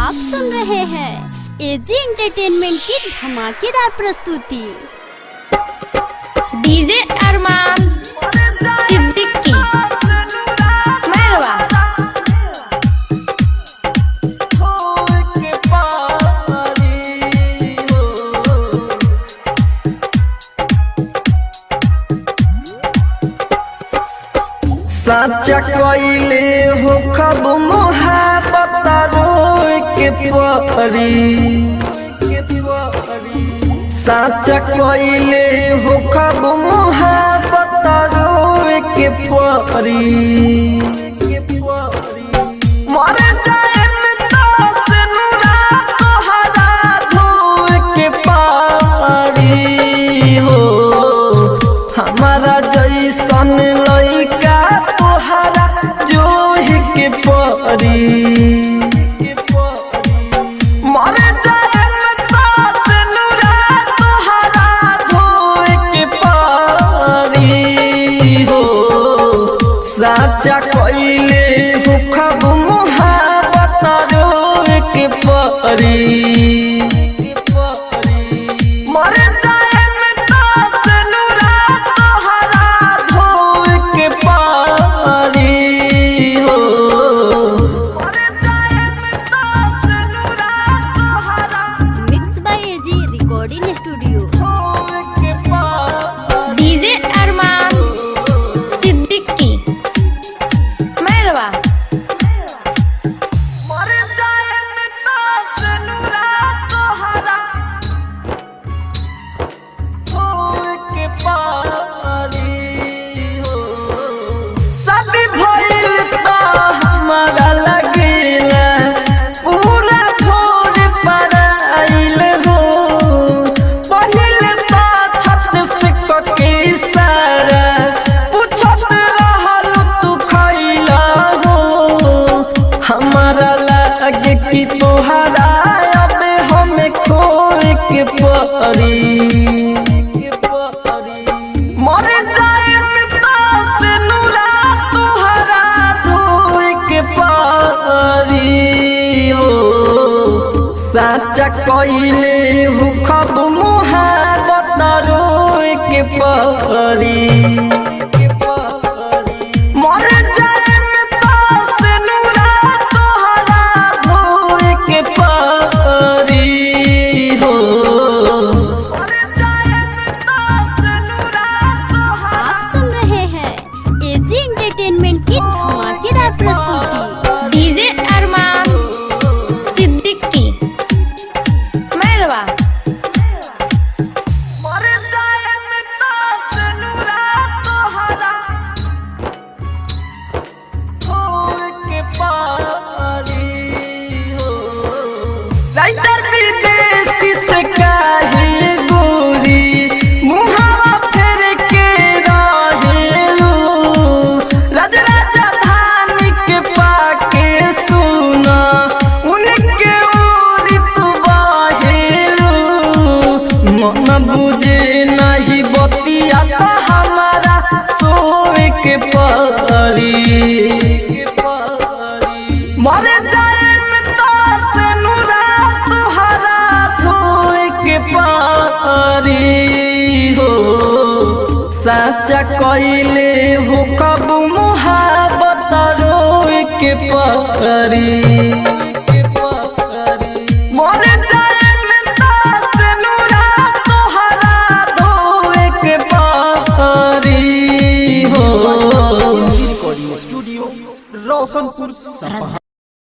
आप सुन रहे हैं एजी एंटरटेनमेंट की धमाकेदार प्रस्तुति। डीजे अरमान सिद्दीकी मेहरवा। साचा कइले हो खब मोहब्बत रोए के परी। साचा कइले हो खब मोहब्बत रोए के परी। मर जाएम तास नुरा तोहरा धोए के पारी हो। हमारा जैसन लइका तोहरा जोह के परी। मर जाएम तास नुरा तोहरा धोए के पारी हो। साचा कइले हो खब मोहब्बत रोए के परी। मर जाएम तास नुरा तोहरा धोए के पारी हो। मर जाएम तास नुरा तोहरा mix by A G recording studio. धोए के पारी। डीजे अरमान सिद्दीकी मेहरवा। मर जाएम तास नुरा तोहरा धोए के पारी हो। शादी भइल त हमारा लगेला पूरा छोड़ पराइल हो। पहिले त छत से कके सारा पूछत रहल तू खइला हो। हमारा लागे कि तोहरा अब हमें खोए के परी। मर जाएम तास नुरा तोहरा धोए के पारी हो। साचा कइले हो खब मोहब्बत रोए के परी। मर जाएम तास नुरा तोहरा धोए के पारी हो। मर जाएम तास नुरा तोहरा आप सुन रहे हैं एजी एंटरटेनमेंट की धमाकेदार प्रस्तुति। डीजे अरमान सिद्दीकी मेहरवा। मर जाएम तास नुरा तोहरा धोए के पारी हो। राइटर विदेशी से काहे गोरी मुहावा फेर के रहेलू। राज राजधानी के पाके सुना उनके ओरी तू बाहेलू। मन बुझे नहीं बतिया त हमारा सोए के परी। मर जाएम तास नुरा तोहरा धोए के पारी हो। साचा कइले हो कब मोहब्बत रोए के परी। मर जाएम तास नुरा तोहरा धोए के पारी हो। रिकॉर्डिंग स्टूडियो रोशनपुर सपहा।